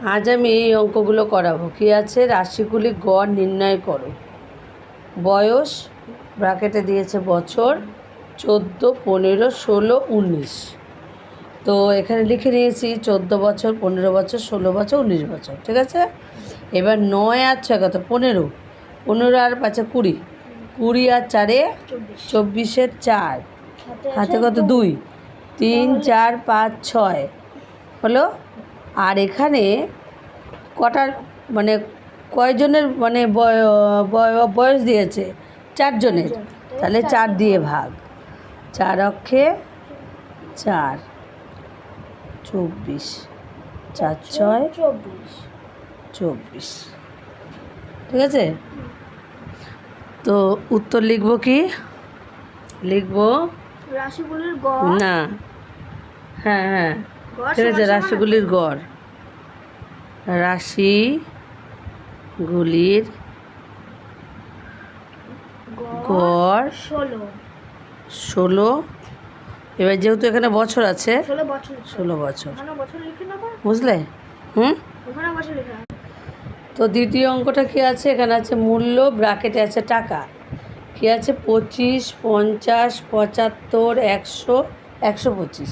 আজ আমি এই অঙ্কগুলো করাবো। কি আছে? রাশিগুলি গড় নির্ণয় করো। বয়স ব্র্যাকেটে দিয়েছে বছর 14, 15, 16, 19। তো এখানে লিখে নিয়েছি 14 বছর, 15 বছর, 16 বছর, 19 বছর। ঠিক আছে। এবার 9 আর 6 কত? 15। 15 আর 5 20। 20 আর 4 24, 4 হাতে কত? 2, 3, 4, 5, 6 হলো। আর এখানে কটার মানে কয়জনের মানে বয়স দিয়েছে? 4 জনের। তাহলে 4 দিয়ে ভাগ। 4 অক্ষে 4, 24, 4 6 24। ঠিক আছে। তো উত্তর লিখবো কি? লিখবো রাশিগুলির গড়। না, হ্যাঁ ঠিক আছে। রাশিগুলির গড়, রাশিগুলির গড় 16। এবার যেহেতু এখানে বছর আছে 16 বছর, বুঝলে? তো দ্বিতীয় অঙ্কটা কি আছে? এখানে আছে মূল্য, ব্র্যাকেটে আছে টাকা। কি আছে? 25, 50, 75, 100, 125।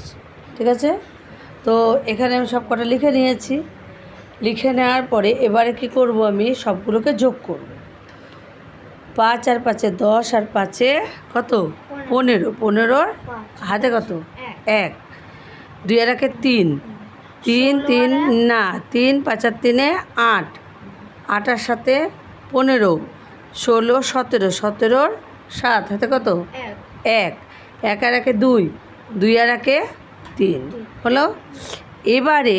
ঠিক আছে। তো এখানে আমি সব কটা লিখে নিয়েছি। লিখে নেওয়ার পরে এবারে কি করব? আমি সবগুলোকে যোগ করব। 5 আর 5 10 আর 5 কত? 15। 15 হাতে কত? 1। 2 আর 1 3। 3 3 না, 3 5 আর 3 8। 8 আর 7 15। 16 17। 17 7 হাতে কত? 1। 1 আর 1 2। 2 আর 1 3 হলো। এবারে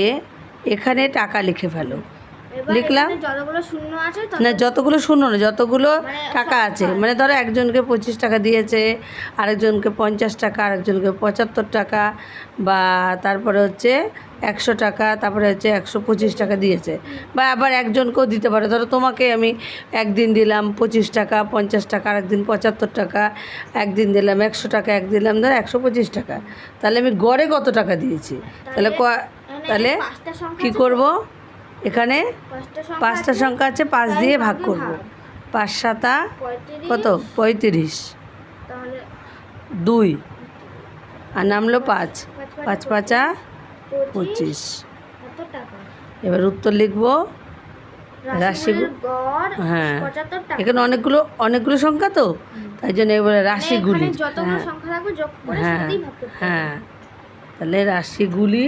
এখানে টাকা লিখে ফেলো। লিখলাম না, যতগুলো শূন্য না, যতগুলো টাকা আছে। মানে ধরো একজনকে 25 টাকা দিয়েছে, আরেকজনকে 50 টাকা, আরেকজনকে 75 টাকা, বা তারপরে হচ্ছে 100 টাকা, তারপরে হচ্ছে 125 টাকা দিয়েছে। বা আবার একজনকেও দিতে পারে। ধরো তোমাকে আমি একদিন দিলাম 25 টাকা, 50 টাকা, আরেকদিন 75 টাকা, একদিন দিলাম 100 টাকা, এক দিলাম ধরো 125 টাকা। তাহলে আমি গড়ে কত টাকা দিয়েছি? তাহলে কী করব? এখানে 5টা সংখ্যা আছে, 5 দিয়ে ভাগ করব। 5 7 কত? 35। 2 আর নামলো 5। 5 5 25। এবার উত্তর লিখব রাশিগুলো। হ্যাঁ, এখানে অনেকগুলো সংখ্যা, তো তাই জন্য এবারে রাশিগুলি। হ্যাঁ, তাহলে রাশিগুলি